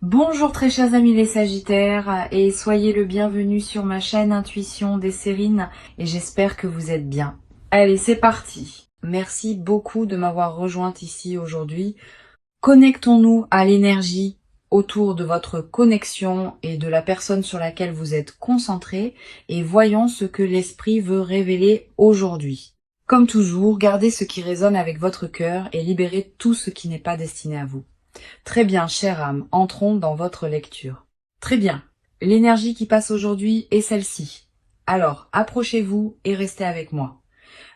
Bonjour très chers amis les Sagittaires et soyez le bienvenu sur ma chaîne Intuition des Sérines et j'espère que vous êtes bien. Allez, c'est parti. Merci beaucoup de m'avoir rejointe ici aujourd'hui. Connectons-nous à l'énergie autour de votre connexion et de la personne sur laquelle vous êtes concentré et voyons ce que l'esprit veut révéler aujourd'hui. Comme toujours, gardez ce qui résonne avec votre cœur et libérez tout ce qui n'est pas destiné à vous. Très bien, chère âme, entrons dans votre lecture. Très bien, l'énergie qui passe aujourd'hui est celle-ci. Alors, approchez-vous et restez avec moi.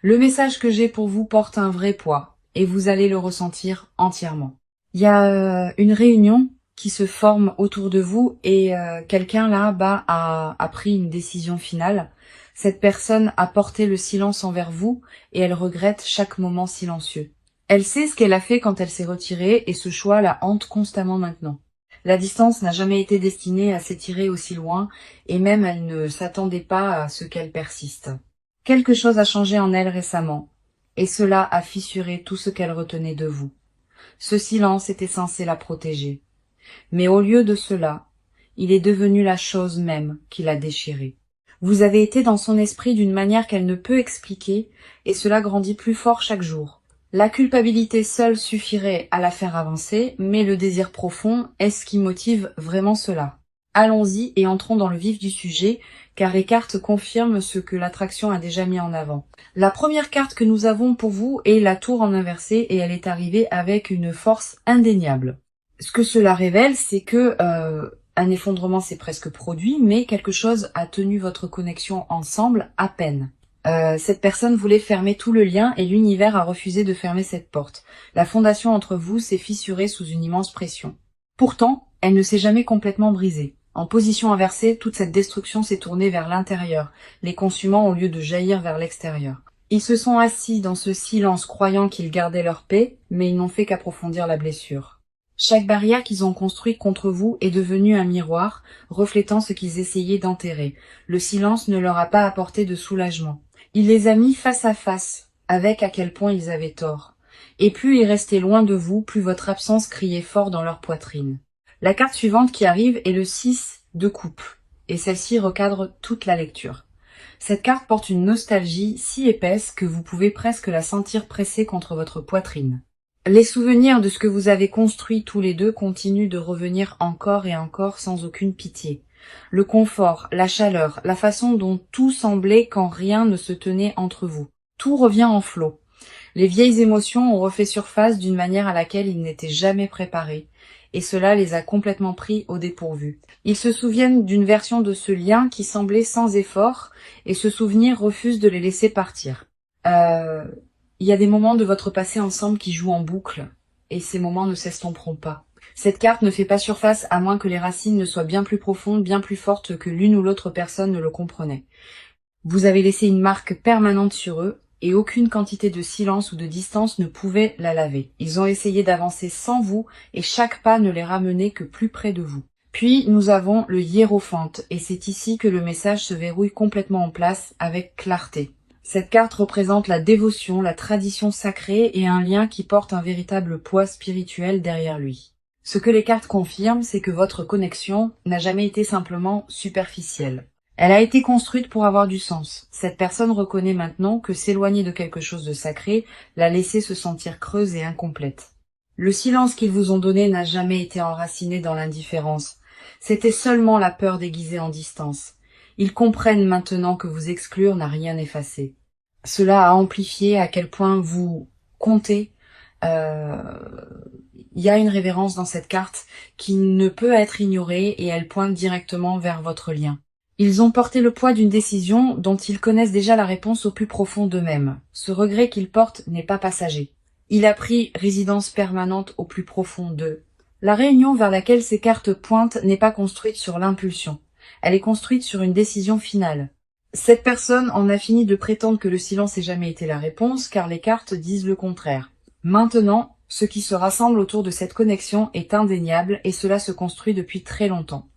Le message que j'ai pour vous porte un vrai poids et vous allez le ressentir entièrement. Il y a une réunion qui se forme autour de vous et quelqu'un là-bas a pris une décision finale. Cette personne a porté le silence envers vous et elle regrette chaque moment silencieux. Elle sait ce qu'elle a fait quand elle s'est retirée et ce choix la hante constamment maintenant. La distance n'a jamais été destinée à s'étirer aussi loin et même elle ne s'attendait pas à ce qu'elle persiste. Quelque chose a changé en elle récemment et cela a fissuré tout ce qu'elle retenait de vous. Ce silence était censé la protéger. Mais au lieu de cela, il est devenu la chose même qui l'a déchirée. Vous avez été dans son esprit d'une manière qu'elle ne peut expliquer et cela grandit plus fort chaque jour. La culpabilité seule suffirait à la faire avancer, mais le désir profond est ce qui motive vraiment cela. Allons-y et entrons dans le vif du sujet, car les cartes confirment ce que l'attraction a déjà mis en avant. La première carte que nous avons pour vous est la tour en inversé et elle est arrivée avec une force indéniable. Ce que cela révèle, c'est que un effondrement s'est presque produit, mais quelque chose a tenu votre connexion ensemble à peine. Cette personne voulait fermer tout le lien et l'univers a refusé de fermer cette porte. La fondation entre vous s'est fissurée sous une immense pression. Pourtant, elle ne s'est jamais complètement brisée. En position inversée, toute cette destruction s'est tournée vers l'intérieur, les consumant au lieu de jaillir vers l'extérieur. Ils se sont assis dans ce silence croyant qu'ils gardaient leur paix, mais ils n'ont fait qu'approfondir la blessure. Chaque barrière qu'ils ont construite contre vous est devenue un miroir, reflétant ce qu'ils essayaient d'enterrer. Le silence ne leur a pas apporté de soulagement. Il les a mis face à face, avec à quel point ils avaient tort. Et plus ils restaient loin de vous, plus votre absence criait fort dans leur poitrine. La carte suivante qui arrive est le 6 de coupe, et celle-ci recadre toute la lecture. Cette carte porte une nostalgie si épaisse que vous pouvez presque la sentir pressée contre votre poitrine. Les souvenirs de ce que vous avez construit tous les deux continuent de revenir encore et encore sans aucune pitié. Le confort, la chaleur, la façon dont tout semblait quand rien ne se tenait entre vous. Tout revient en flot. Les vieilles émotions ont refait surface d'une manière à laquelle ils n'étaient jamais préparés, et cela les a complètement pris au dépourvu. Ils se souviennent d'une version de ce lien qui semblait sans effort, et ce souvenir refuse de les laisser partir. Il y a des moments de votre passé ensemble qui jouent en boucle, et ces moments ne s'estomperont pas. Cette carte ne fait pas surface à moins que les racines ne soient bien plus profondes, bien plus fortes que l'une ou l'autre personne ne le comprenait. Vous avez laissé une marque permanente sur eux, et aucune quantité de silence ou de distance ne pouvait la laver. Ils ont essayé d'avancer sans vous, et chaque pas ne les ramenait que plus près de vous. Puis nous avons le hiérophante, et c'est ici que le message se verrouille complètement en place avec clarté. Cette carte représente la dévotion, la tradition sacrée et un lien qui porte un véritable poids spirituel derrière lui. Ce que les cartes confirment, c'est que votre connexion n'a jamais été simplement superficielle. Elle a été construite pour avoir du sens. Cette personne reconnaît maintenant que s'éloigner de quelque chose de sacré l'a laissé se sentir creuse et incomplète. Le silence qu'ils vous ont donné n'a jamais été enraciné dans l'indifférence. C'était seulement la peur déguisée en distance. Ils comprennent maintenant que vous exclure n'a rien effacé. Cela a amplifié à quel point vous comptez. Il y a une révérence dans cette carte qui ne peut être ignorée et elle pointe directement vers votre lien. Ils ont porté le poids d'une décision dont ils connaissent déjà la réponse au plus profond d'eux-mêmes. Ce regret qu'ils portent n'est pas passager. Il a pris résidence permanente au plus profond d'eux. La réunion vers laquelle ces cartes pointent n'est pas construite sur l'impulsion. Elle est construite sur une décision finale. Cette personne en a fini de prétendre que le silence n'ait jamais été la réponse, car les cartes disent le contraire. Maintenant, ce qui se rassemble autour de cette connexion est indéniable et cela se construit depuis très longtemps.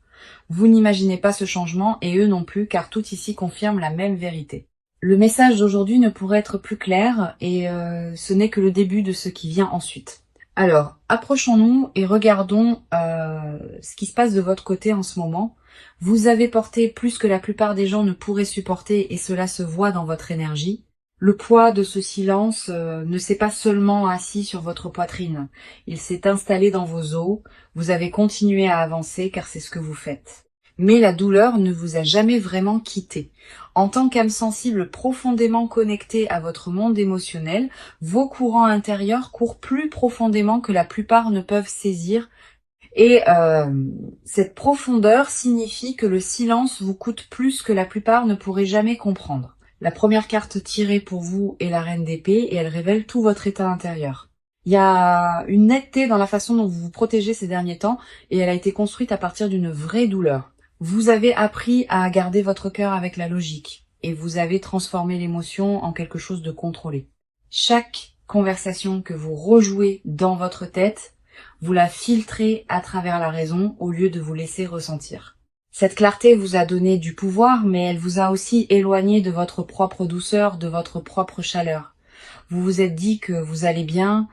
Vous n'imaginez pas ce changement et eux non plus, car tout ici confirme la même vérité. Le message d'aujourd'hui ne pourrait être plus clair et ce n'est que le début de ce qui vient ensuite. Alors, approchons-nous et regardons ce qui se passe de votre côté en ce moment. Vous avez porté plus que la plupart des gens ne pourraient supporter et cela se voit dans votre énergie. Le poids de ce silence ne s'est pas seulement assis sur votre poitrine, il s'est installé dans vos os, vous avez continué à avancer car c'est ce que vous faites. Mais la douleur ne vous a jamais vraiment quitté. En tant qu'âme sensible profondément connectée à votre monde émotionnel, vos courants intérieurs courent plus profondément que la plupart ne peuvent saisir. Et cette profondeur signifie que le silence vous coûte plus que la plupart ne pourraient jamais comprendre. La première carte tirée pour vous est la reine d'épée et elle révèle tout votre état intérieur. Il y a une netteté dans la façon dont vous vous protégez ces derniers temps et elle a été construite à partir d'une vraie douleur. Vous avez appris à garder votre cœur avec la logique et vous avez transformé l'émotion en quelque chose de contrôlé. Chaque conversation que vous rejouez dans votre tête, vous la filtrez à travers la raison au lieu de vous laisser ressentir. Cette clarté vous a donné du pouvoir, mais elle vous a aussi éloigné de votre propre douceur, de votre propre chaleur. Vous vous êtes dit que vous allez bien,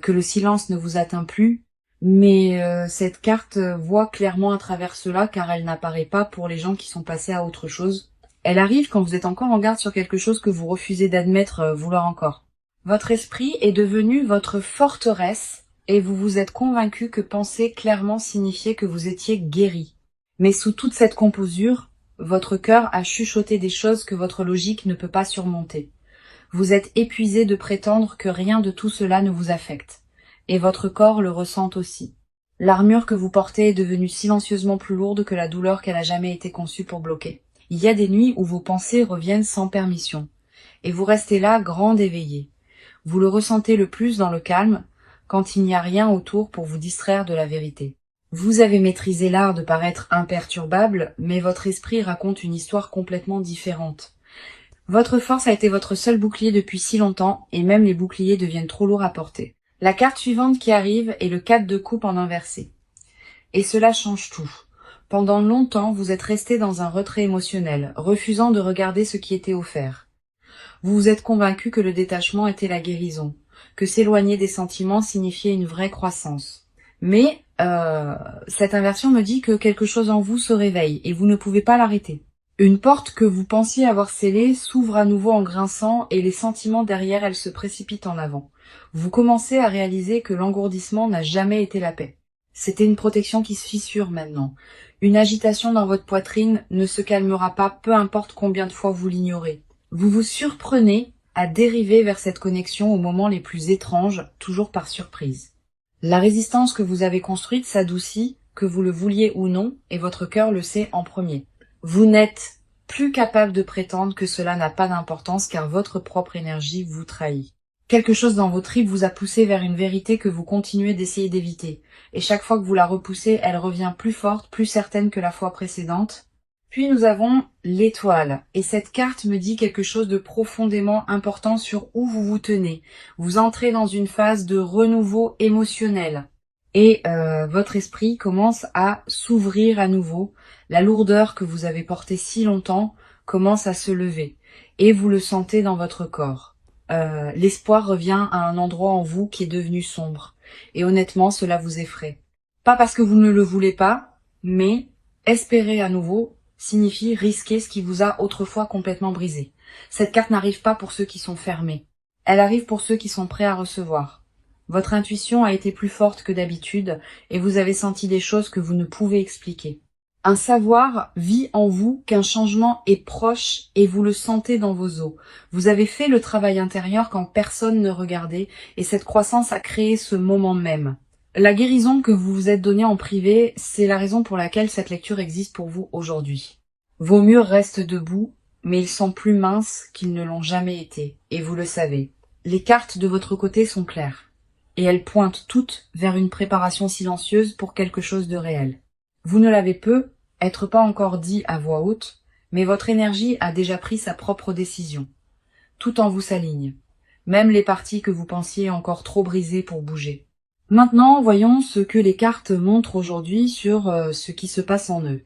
que le silence ne vous atteint plus, mais cette carte voit clairement à travers cela car elle n'apparaît pas pour les gens qui sont passés à autre chose. Elle arrive quand vous êtes encore en garde sur quelque chose que vous refusez d'admettre vouloir encore. Votre esprit est devenu votre forteresse et vous vous êtes convaincu que penser clairement signifiait que vous étiez guéri. Mais sous toute cette composure, votre cœur a chuchoté des choses que votre logique ne peut pas surmonter. Vous êtes épuisé de prétendre que rien de tout cela ne vous affecte. Et votre corps le ressent aussi. L'armure que vous portez est devenue silencieusement plus lourde que la douleur qu'elle a jamais été conçue pour bloquer. Il y a des nuits où vos pensées reviennent sans permission. Et vous restez là, grande éveillée. Vous le ressentez le plus dans le calme, quand il n'y a rien autour pour vous distraire de la vérité. Vous avez maîtrisé l'art de paraître imperturbable, mais votre esprit raconte une histoire complètement différente. Votre force a été votre seul bouclier depuis si longtemps, et même les boucliers deviennent trop lourds à porter. La carte suivante qui arrive est le 4 de coupe en inversé. Et cela change tout. Pendant longtemps, vous êtes resté dans un retrait émotionnel, refusant de regarder ce qui était offert. Vous vous êtes convaincu que le détachement était la guérison, que s'éloigner des sentiments signifiait une vraie croissance. Mais cette inversion me dit que quelque chose en vous se réveille et vous ne pouvez pas l'arrêter. Une porte que vous pensiez avoir scellée s'ouvre à nouveau en grinçant et les sentiments derrière elle se précipitent en avant. Vous commencez à réaliser que l'engourdissement n'a jamais été la paix. C'était une protection qui se fissure maintenant. Une agitation dans votre poitrine ne se calmera pas, peu importe combien de fois vous l'ignorez. Vous vous surprenez à dériver vers cette connexion aux moments les plus étranges, toujours par surprise. La résistance que vous avez construite s'adoucit, que vous le vouliez ou non, et votre cœur le sait en premier. Vous n'êtes plus capable de prétendre que cela n'a pas d'importance car votre propre énergie vous trahit. Quelque chose dans vos tripes vous a poussé vers une vérité que vous continuez d'essayer d'éviter. Et chaque fois que vous la repoussez, elle revient plus forte, plus certaine que la fois précédente. Puis nous avons l'étoile. Et cette carte me dit quelque chose de profondément important sur où vous vous tenez. Vous entrez dans une phase de renouveau émotionnel. Et votre esprit commence à s'ouvrir à nouveau. La lourdeur que vous avez portée si longtemps commence à se lever. Et vous le sentez dans votre corps. L'espoir revient à un endroit en vous qui est devenu sombre. Et honnêtement, cela vous effraie. Pas parce que vous ne le voulez pas, mais espérer à nouveau signifie risquer ce qui vous a autrefois complètement brisé. Cette carte n'arrive pas pour ceux qui sont fermés. Elle arrive pour ceux qui sont prêts à recevoir. Votre intuition a été plus forte que d'habitude et vous avez senti des choses que vous ne pouvez expliquer. Un savoir vit en vous qu'un changement est proche et vous le sentez dans vos os. Vous avez fait le travail intérieur quand personne ne regardait et cette croissance a créé ce moment même. La guérison que vous vous êtes donnée en privé, c'est la raison pour laquelle cette lecture existe pour vous aujourd'hui. Vos murs restent debout, mais ils sont plus minces qu'ils ne l'ont jamais été, et vous le savez. Les cartes de votre côté sont claires, et elles pointent toutes vers une préparation silencieuse pour quelque chose de réel. Vous ne l'avez peut-être pas encore dit à voix haute, mais votre énergie a déjà pris sa propre décision. Tout en vous s'aligne, même les parties que vous pensiez encore trop brisées pour bouger. Maintenant, voyons ce que les cartes montrent aujourd'hui sur ce qui se passe en eux.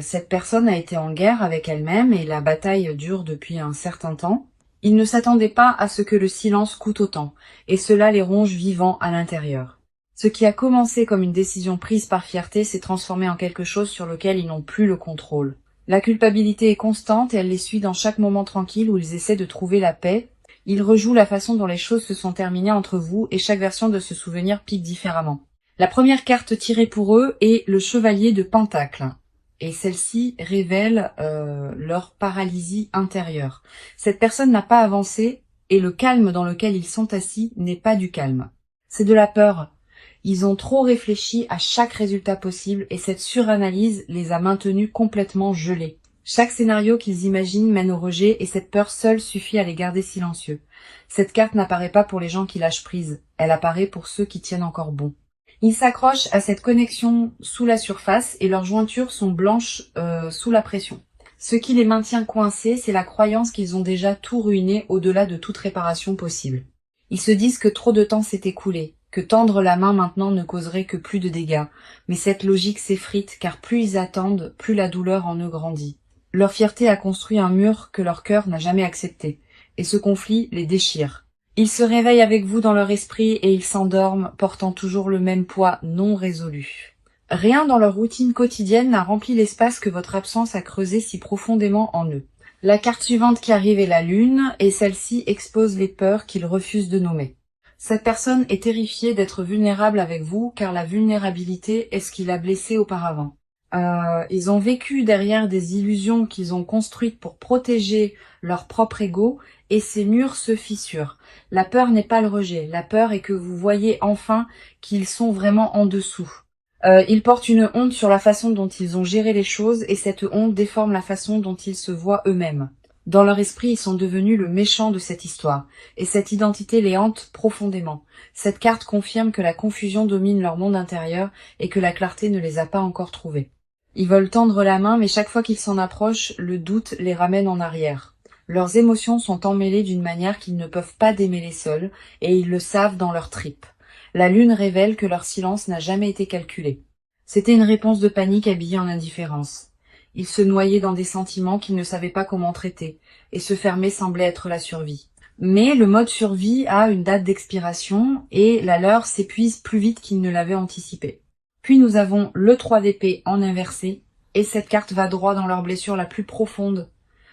Cette personne a été en guerre avec elle-même et la bataille dure depuis un certain temps. Ils ne s'attendaient pas à ce que le silence coûte autant, et cela les ronge vivants à l'intérieur. Ce qui a commencé comme une décision prise par fierté s'est transformé en quelque chose sur lequel ils n'ont plus le contrôle. La culpabilité est constante et elle les suit dans chaque moment tranquille où ils essaient de trouver la paix. Ils rejouent la façon dont les choses se sont terminées entre vous et chaque version de ce souvenir pique différemment. La première carte tirée pour eux est le chevalier de Pentacle. Et celle-ci révèle leur paralysie intérieure. Cette personne n'a pas avancé et le calme dans lequel ils sont assis n'est pas du calme. C'est de la peur. Ils ont trop réfléchi à chaque résultat possible et cette suranalyse les a maintenus complètement gelés. Chaque scénario qu'ils imaginent mène au rejet et cette peur seule suffit à les garder silencieux. Cette carte n'apparaît pas pour les gens qui lâchent prise, elle apparaît pour ceux qui tiennent encore bon. Ils s'accrochent à cette connexion sous la surface et leurs jointures sont blanches sous la pression. Ce qui les maintient coincés, c'est la croyance qu'ils ont déjà tout ruiné au-delà de toute réparation possible. Ils se disent que trop de temps s'est écoulé, que tendre la main maintenant ne causerait que plus de dégâts, mais cette logique s'effrite car plus ils attendent, plus la douleur en eux grandit. Leur fierté a construit un mur que leur cœur n'a jamais accepté, et ce conflit les déchire. Ils se réveillent avec vous dans leur esprit et ils s'endorment, portant toujours le même poids non résolu. Rien dans leur routine quotidienne n'a rempli l'espace que votre absence a creusé si profondément en eux. La carte suivante qui arrive est la lune, et celle-ci expose les peurs qu'ils refusent de nommer. Cette personne est terrifiée d'être vulnérable avec vous, car la vulnérabilité est ce qui l'a blessé auparavant. Ils ont vécu derrière des illusions qu'ils ont construites pour protéger leur propre ego, et ces murs se fissurent. La peur n'est pas le rejet, la peur est que vous voyez enfin qu'ils sont vraiment en dessous. Ils portent une honte sur la façon dont ils ont géré les choses, et cette honte déforme la façon dont ils se voient eux-mêmes. Dans leur esprit, ils sont devenus le méchant de cette histoire, et cette identité les hante profondément. Cette carte confirme que la confusion domine leur monde intérieur, et que la clarté ne les a pas encore trouvés. Ils veulent tendre la main, mais chaque fois qu'ils s'en approchent, le doute les ramène en arrière. Leurs émotions sont emmêlées d'une manière qu'ils ne peuvent pas démêler seuls, et ils le savent dans leurs tripes. La lune révèle que leur silence n'a jamais été calculé. C'était une réponse de panique habillée en indifférence. Ils se noyaient dans des sentiments qu'ils ne savaient pas comment traiter, et se fermer semblait être la survie. Mais le mode survie a une date d'expiration, et la leur s'épuise plus vite qu'ils ne l'avaient anticipé. Puis nous avons le 3 d'épée en inversé, et cette carte va droit dans leur blessure la plus profonde,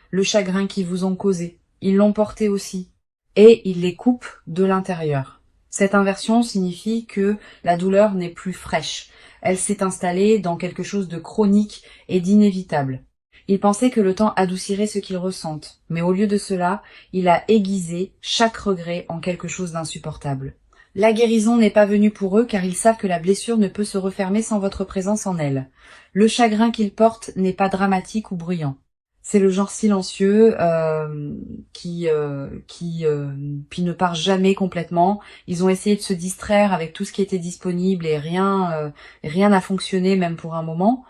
le chagrin qu'ils vous ont causé. Ils l'ont porté aussi, et ils les coupent de l'intérieur. Cette inversion signifie que la douleur n'est plus fraîche. Elle s'est installée dans quelque chose de chronique et d'inévitable. Ils pensaient que le temps adoucirait ce qu'ils ressentent, mais au lieu de cela, il a aiguisé chaque regret en quelque chose d'insupportable. La guérison n'est pas venue pour eux car ils savent que la blessure ne peut se refermer sans votre présence en elle. Le chagrin qu'ils portent n'est pas dramatique ou bruyant. C'est le genre silencieux qui ne part jamais complètement. Ils ont essayé de se distraire avec tout ce qui était disponible et rien n'a fonctionné même pour un moment.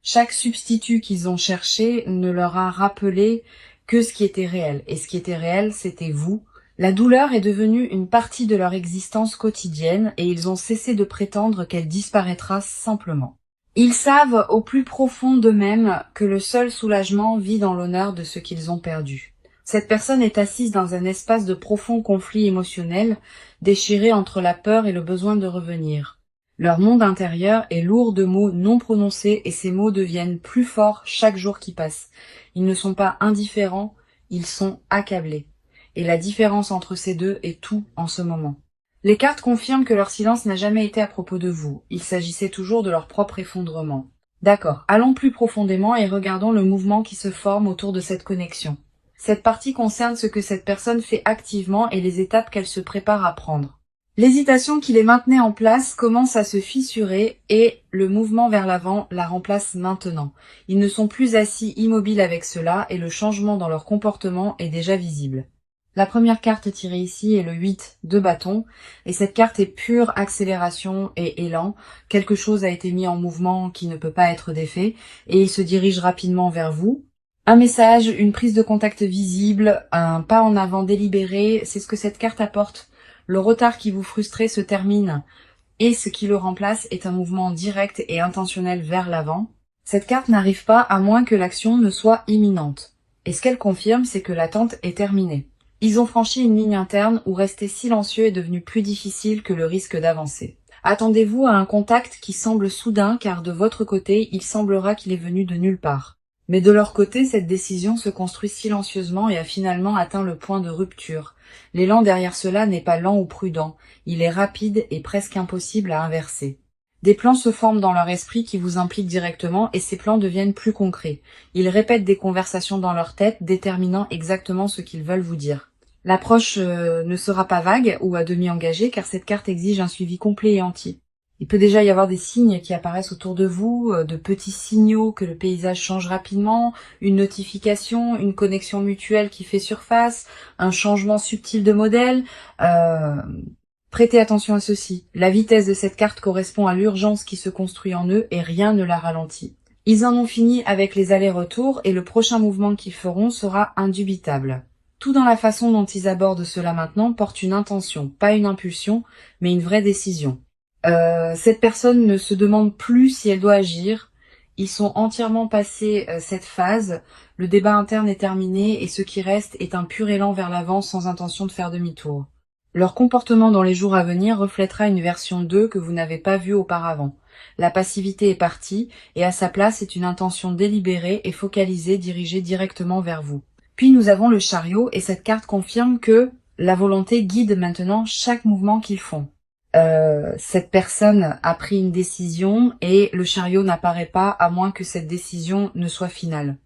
Chaque substitut qu'ils ont cherché ne leur a rappelé que ce qui était réel. Et ce qui était réel, c'était vous. La douleur est devenue une partie de leur existence quotidienne et ils ont cessé de prétendre qu'elle disparaîtra simplement. Ils savent au plus profond d'eux-mêmes que le seul soulagement vit dans l'honneur de ce qu'ils ont perdu. Cette personne est assise dans un espace de profond conflit émotionnel, déchiré entre la peur et le besoin de revenir. Leur monde intérieur est lourd de mots non prononcés et ces mots deviennent plus forts chaque jour qui passe. Ils ne sont pas indifférents, ils sont accablés. Et la différence entre ces deux est tout en ce moment. Les cartes confirment que leur silence n'a jamais été à propos de vous. Il s'agissait toujours de leur propre effondrement. D'accord, allons plus profondément et regardons le mouvement qui se forme autour de cette connexion. Cette partie concerne ce que cette personne fait activement et les étapes qu'elle se prépare à prendre. L'hésitation qui les maintenait en place commence à se fissurer et le mouvement vers l'avant la remplace maintenant. Ils ne sont plus assis immobiles avec cela et le changement dans leur comportement est déjà visible. La première carte tirée ici est le 8 de bâton, et cette carte est pure accélération et élan. Quelque chose a été mis en mouvement qui ne peut pas être défait, et il se dirige rapidement vers vous. Un message, une prise de contact visible, un pas en avant délibéré, c'est ce que cette carte apporte. Le retard qui vous frustrait se termine, et ce qui le remplace est un mouvement direct et intentionnel vers l'avant. Cette carte n'arrive pas à moins que l'action ne soit imminente. Et ce qu'elle confirme, c'est que l'attente est terminée. Ils ont franchi une ligne interne où rester silencieux est devenu plus difficile que le risque d'avancer. Attendez-vous à un contact qui semble soudain car de votre côté, il semblera qu'il est venu de nulle part. Mais de leur côté, cette décision se construit silencieusement et a finalement atteint le point de rupture. L'élan derrière cela n'est pas lent ou prudent, il est rapide et presque impossible à inverser. Des plans se forment dans leur esprit qui vous impliquent directement et ces plans deviennent plus concrets. Ils répètent des conversations dans leur tête, déterminant exactement ce qu'ils veulent vous dire. L'approche ne sera pas vague ou à demi engagée car cette carte exige un suivi complet et entier. Il peut déjà y avoir des signes qui apparaissent autour de vous, de petits signaux que le paysage change rapidement, une notification, une connexion mutuelle qui fait surface, un changement subtil de modèle. Prêtez attention à ceci. La vitesse de cette carte correspond à l'urgence qui se construit en eux et rien ne la ralentit. Ils en ont fini avec les allers-retours et le prochain mouvement qu'ils feront sera indubitable. Tout dans la façon dont ils abordent cela maintenant porte une intention, pas une impulsion, mais une vraie décision. Cette personne ne se demande plus si elle doit agir. Ils sont entièrement passés cette phase. Le débat interne est terminé et ce qui reste est un pur élan vers l'avant sans intention de faire demi-tour. Leur comportement dans les jours à venir reflètera une version d'eux que vous n'avez pas vue auparavant. La passivité est partie et à sa place est une intention délibérée et focalisée dirigée directement vers vous. Puis nous avons le chariot et cette carte confirme que la volonté guide maintenant chaque mouvement qu'ils font. Cette personne a pris une décision et le chariot n'apparaît pas à moins que cette décision ne soit finale.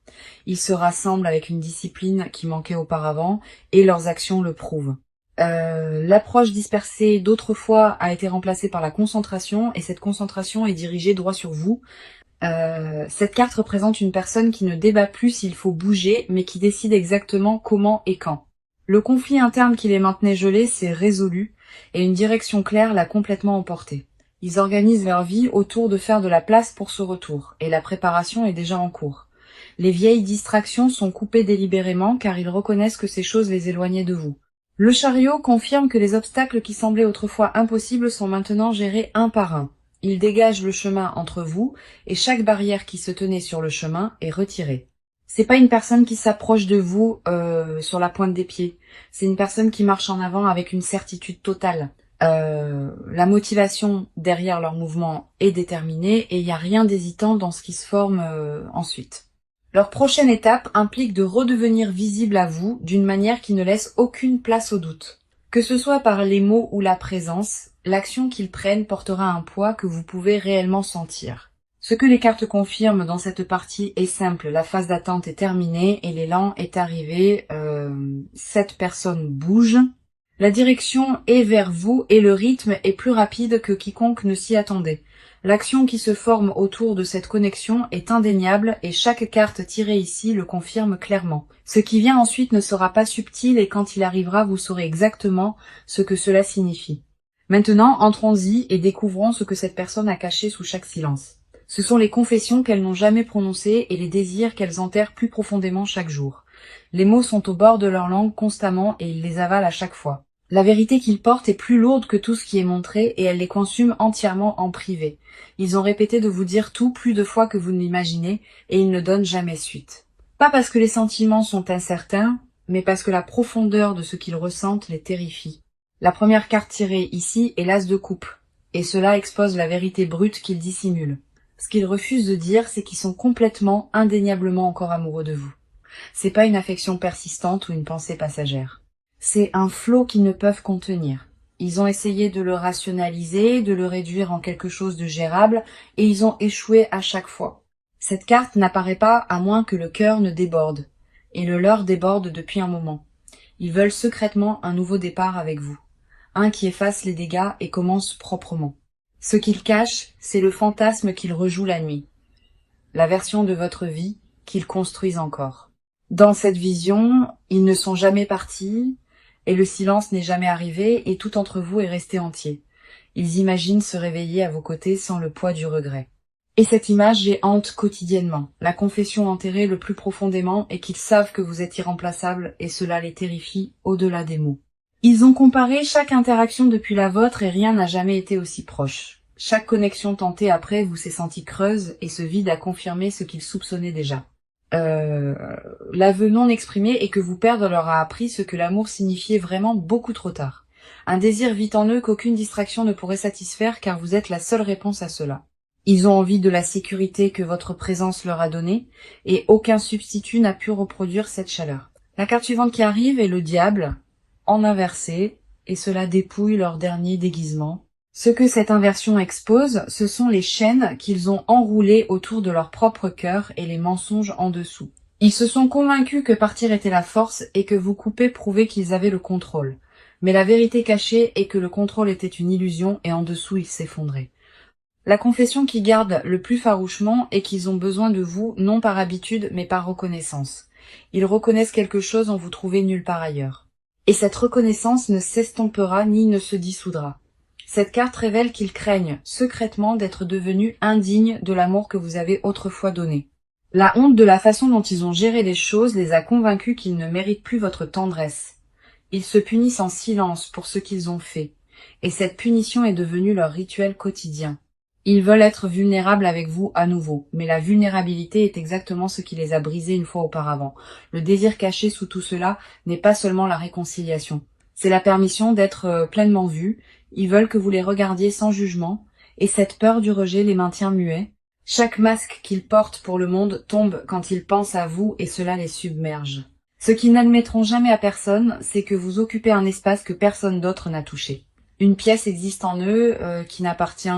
Ils se rassemblent avec une discipline qui manquait auparavant et leurs actions le prouvent. L'approche dispersée d'autrefois a été remplacée par la concentration et cette concentration est dirigée droit sur vous. Cette carte représente une personne qui ne débat plus s'il faut bouger mais qui décide exactement comment et quand. Le conflit interne qui les maintenait gelés s'est résolu et une direction claire l'a complètement emporté. Ils organisent leur vie autour de faire de la place pour ce retour, et la préparation est déjà en cours. Les vieilles distractions sont coupées délibérément car ils reconnaissent que ces choses les éloignaient de vous. Le chariot confirme que les obstacles qui semblaient autrefois impossibles sont maintenant gérés un par un. Il dégage le chemin entre vous et chaque barrière qui se tenait sur le chemin est retirée. C'est pas une personne qui s'approche de vous sur la pointe des pieds. C'est une personne qui marche en avant avec une certitude totale. La motivation derrière leur mouvement est déterminée et il n'y a rien d'hésitant dans ce qui se forme ensuite. Leur prochaine étape implique de redevenir visible à vous d'une manière qui ne laisse aucune place au doute. Que ce soit par les mots ou la présence, l'action qu'ils prennent portera un poids que vous pouvez réellement sentir. Ce que les cartes confirment dans cette partie est simple, la phase d'attente est terminée et l'élan est arrivé, cette personne bouge. La direction est vers vous et le rythme est plus rapide que quiconque ne s'y attendait. L'action qui se forme autour de cette connexion est indéniable et chaque carte tirée ici le confirme clairement. Ce qui vient ensuite ne sera pas subtil et quand il arrivera, vous saurez exactement ce que cela signifie. Maintenant, entrons-y et découvrons ce que cette personne a caché sous chaque silence. Ce sont les confessions qu'elles n'ont jamais prononcées et les désirs qu'elles enterrent plus profondément chaque jour. Les mots sont au bord de leur langue constamment et ils les avalent à chaque fois. La vérité qu'ils portent est plus lourde que tout ce qui est montré et elles les consument entièrement en privé. Ils ont répété de vous dire tout plus de fois que vous ne l'imaginez et ils ne donnent jamais suite. Pas parce que les sentiments sont incertains, mais parce que la profondeur de ce qu'ils ressentent les terrifie. La première carte tirée ici est l'as de coupe, et cela expose la vérité brute qu'ils dissimulent. Ce qu'ils refusent de dire, c'est qu'ils sont complètement, indéniablement encore amoureux de vous. C'est pas une affection persistante ou une pensée passagère. C'est un flot qu'ils ne peuvent contenir. Ils ont essayé de le rationaliser, de le réduire en quelque chose de gérable, et ils ont échoué à chaque fois. Cette carte n'apparaît pas à moins que le cœur ne déborde, et le leur déborde depuis un moment. Ils veulent secrètement un nouveau départ avec vous, un qui efface les dégâts et commence proprement. Ce qu'ils cachent, c'est le fantasme qu'ils rejouent la nuit, la version de votre vie qu'ils construisent encore. Dans cette vision, ils ne sont jamais partis, et le silence n'est jamais arrivé, et tout entre vous est resté entier. Ils imaginent se réveiller à vos côtés sans le poids du regret. Et cette image les hante quotidiennement, la confession enterrée le plus profondément et qu'ils savent que vous êtes irremplaçable et cela les terrifie au-delà des mots. Ils ont comparé chaque interaction depuis la vôtre et rien n'a jamais été aussi proche. Chaque connexion tentée après vous s'est sentie creuse et ce vide a confirmé ce qu'ils soupçonnaient déjà. L'aveu non exprimé est que vous perdre leur a appris ce que l'amour signifiait vraiment beaucoup trop tard. Un désir vit en eux qu'aucune distraction ne pourrait satisfaire car vous êtes la seule réponse à cela. Ils ont envie de la sécurité que votre présence leur a donnée et aucun substitut n'a pu reproduire cette chaleur. La carte suivante qui arrive est le diable, en inversé, et cela dépouille leur dernier déguisement. Ce que cette inversion expose, ce sont les chaînes qu'ils ont enroulées autour de leur propre cœur et les mensonges en dessous. Ils se sont convaincus que partir était la force et que vous couper prouvait qu'ils avaient le contrôle. Mais la vérité cachée est que le contrôle était une illusion et en dessous ils s'effondraient. La confession qui garde le plus farouchement est qu'ils ont besoin de vous, non par habitude, mais par reconnaissance. Ils reconnaissent quelque chose en vous trouvez nulle part ailleurs. Et cette reconnaissance ne s'estompera ni ne se dissoudra. Cette carte révèle qu'ils craignent secrètement d'être devenus indignes de l'amour que vous avez autrefois donné. La honte de la façon dont ils ont géré les choses les a convaincus qu'ils ne méritent plus votre tendresse. Ils se punissent en silence pour ce qu'ils ont fait, et cette punition est devenue leur rituel quotidien. Ils veulent être vulnérables avec vous à nouveau, mais la vulnérabilité est exactement ce qui les a brisés une fois auparavant. Le désir caché sous tout cela n'est pas seulement la réconciliation. C'est la permission d'être pleinement vus. Ils veulent que vous les regardiez sans jugement, et cette peur du rejet les maintient muets. Chaque masque qu'ils portent pour le monde tombe quand ils pensent à vous et cela les submerge. Ce qu'ils n'admettront jamais à personne, c'est que vous occupez un espace que personne d'autre n'a touché. Une pièce existe en eux qui n'appartient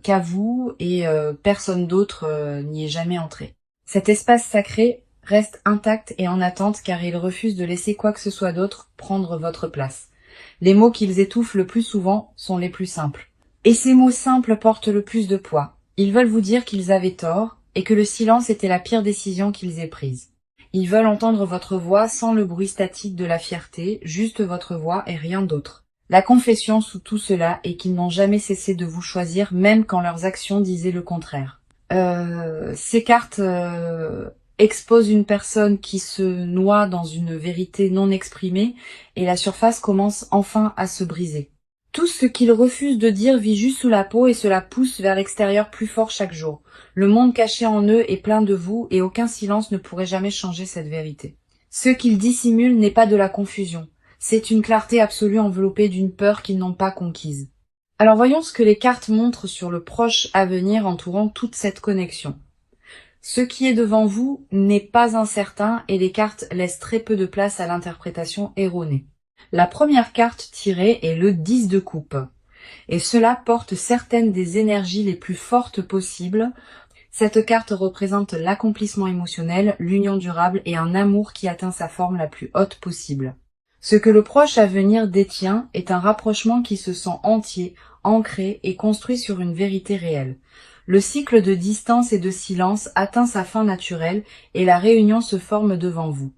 qu'à vous et personne d'autre n'y est jamais entré. Cet espace sacré reste intact et en attente car ils refusent de laisser quoi que ce soit d'autre prendre votre place. Les mots qu'ils étouffent le plus souvent sont les plus simples. Et ces mots simples portent le plus de poids. Ils veulent vous dire qu'ils avaient tort et que le silence était la pire décision qu'ils aient prise. Ils veulent entendre votre voix sans le bruit statique de la fierté, juste votre voix et rien d'autre. La confession sous tout cela est qu'ils n'ont jamais cessé de vous choisir, même quand leurs actions disaient le contraire. Ces cartes exposent une personne qui se noie dans une vérité non exprimée et la surface commence enfin à se briser. Tout ce qu'ils refusent de dire vit juste sous la peau et cela pousse vers l'extérieur plus fort chaque jour. Le monde caché en eux est plein de vous et aucun silence ne pourrait jamais changer cette vérité. Ce qu'ils dissimulent n'est pas de la confusion. C'est une clarté absolue enveloppée d'une peur qu'ils n'ont pas conquise. Alors voyons ce que les cartes montrent sur le proche avenir entourant toute cette connexion. Ce qui est devant vous n'est pas incertain et les cartes laissent très peu de place à l'interprétation erronée. La première carte tirée est le 10 de coupe, et cela porte certaines des énergies les plus fortes possibles. Cette carte représente l'accomplissement émotionnel, l'union durable et un amour qui atteint sa forme la plus haute possible. Ce que le proche à venir détient est un rapprochement qui se sent entier, ancré et construit sur une vérité réelle. Le cycle de distance et de silence atteint sa fin naturelle et la réunion se forme devant vous.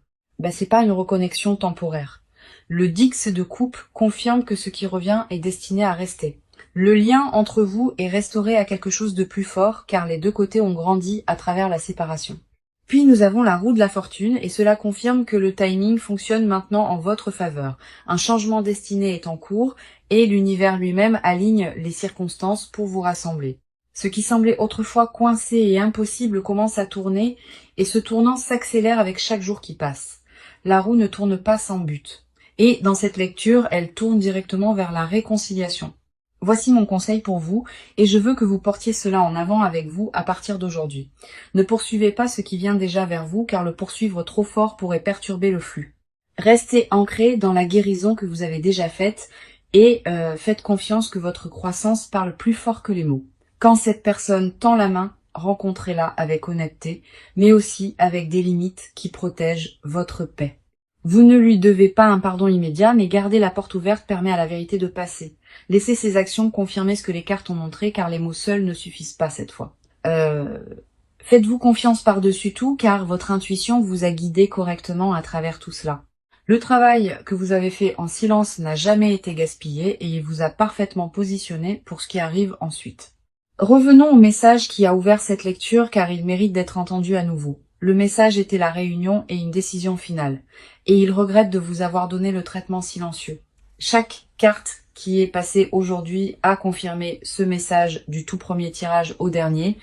C'est pas une reconnexion temporaire. Le Dix de coupe confirme que ce qui revient est destiné à rester. Le lien entre vous est restauré à quelque chose de plus fort car les deux côtés ont grandi à travers la séparation. Puis nous avons la roue de la fortune et cela confirme que le timing fonctionne maintenant en votre faveur. Un changement destiné est en cours et l'univers lui-même aligne les circonstances pour vous rassembler. Ce qui semblait autrefois coincé et impossible commence à tourner et ce tournant s'accélère avec chaque jour qui passe. La roue ne tourne pas sans but. Et dans cette lecture, elle tourne directement vers la réconciliation. Voici mon conseil pour vous, et je veux que vous portiez cela en avant avec vous à partir d'aujourd'hui. Ne poursuivez pas ce qui vient déjà vers vous, car le poursuivre trop fort pourrait perturber le flux. Restez ancré dans la guérison que vous avez déjà faite, et faites confiance que votre croissance parle plus fort que les mots. Quand cette personne tend la main, rencontrez-la avec honnêteté, mais aussi avec des limites qui protègent votre paix. Vous ne lui devez pas un pardon immédiat, mais garder la porte ouverte permet à la vérité de passer. Laissez ces actions confirmer ce que les cartes ont montré, car les mots seuls ne suffisent pas cette fois. Faites-vous confiance par-dessus tout, car votre intuition vous a guidé correctement à travers tout cela. Le travail que vous avez fait en silence n'a jamais été gaspillé et il vous a parfaitement positionné pour ce qui arrive ensuite. Revenons au message qui a ouvert cette lecture, car il mérite d'être entendu à nouveau. Le message était la réunion et une décision finale, et il regrette de vous avoir donné le traitement silencieux. Chaque carte qui est passée aujourd'hui a confirmé ce message du tout premier tirage au dernier.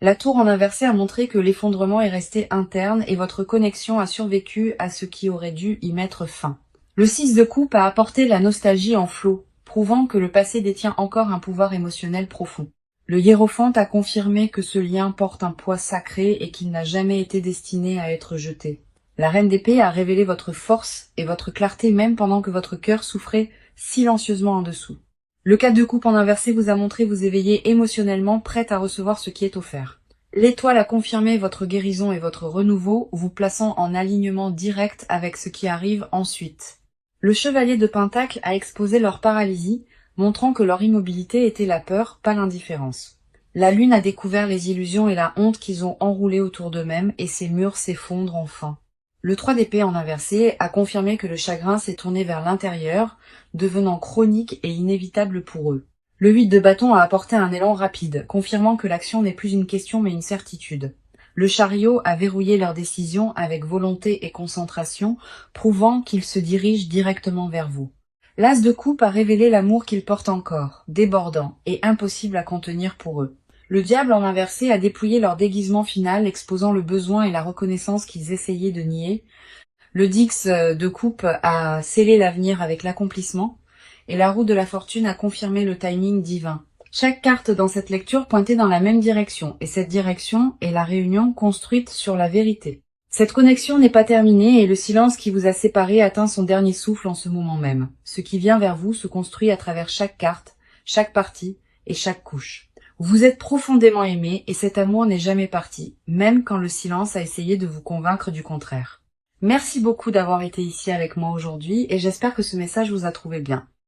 La tour en inversé a montré que l'effondrement est resté interne et votre connexion a survécu à ce qui aurait dû y mettre fin. Le 6 de coupe a apporté la nostalgie en flot, prouvant que le passé détient encore un pouvoir émotionnel profond. Le hiérophante a confirmé que ce lien porte un poids sacré et qu'il n'a jamais été destiné à être jeté. La reine d'épée a révélé votre force et votre clarté même pendant que votre cœur souffrait silencieusement en dessous. Le 4 de coupe en inversé vous a montré vous éveiller émotionnellement, prête à recevoir ce qui est offert. L'étoile a confirmé votre guérison et votre renouveau, vous plaçant en alignement direct avec ce qui arrive ensuite. Le chevalier de Pentacle a exposé leur paralysie, montrant que leur immobilité était la peur, pas l'indifférence. La lune a découvert les illusions et la honte qu'ils ont enroulées autour d'eux-mêmes et ces murs s'effondrent enfin. Le 3 d'épée en inversé a confirmé que le chagrin s'est tourné vers l'intérieur, devenant chronique et inévitable pour eux. Le 8 de bâton a apporté un élan rapide, confirmant que l'action n'est plus une question mais une certitude. Le chariot a verrouillé leur décision avec volonté et concentration, prouvant qu'ils se dirigent directement vers vous. L'as de coupe a révélé l'amour qu'ils portent encore, débordant et impossible à contenir pour eux. Le diable en inversé a dépouillé leur déguisement final, exposant le besoin et la reconnaissance qu'ils essayaient de nier. Le dix de coupe a scellé l'avenir avec l'accomplissement, et la roue de la fortune a confirmé le timing divin. Chaque carte dans cette lecture pointait dans la même direction, et cette direction est la réunion construite sur la vérité. Cette connexion n'est pas terminée et le silence qui vous a séparés atteint son dernier souffle en ce moment même. Ce qui vient vers vous se construit à travers chaque carte, chaque partie et chaque couche. Vous êtes profondément aimé et cet amour n'est jamais parti, même quand le silence a essayé de vous convaincre du contraire. Merci beaucoup d'avoir été ici avec moi aujourd'hui et j'espère que ce message vous a trouvé bien.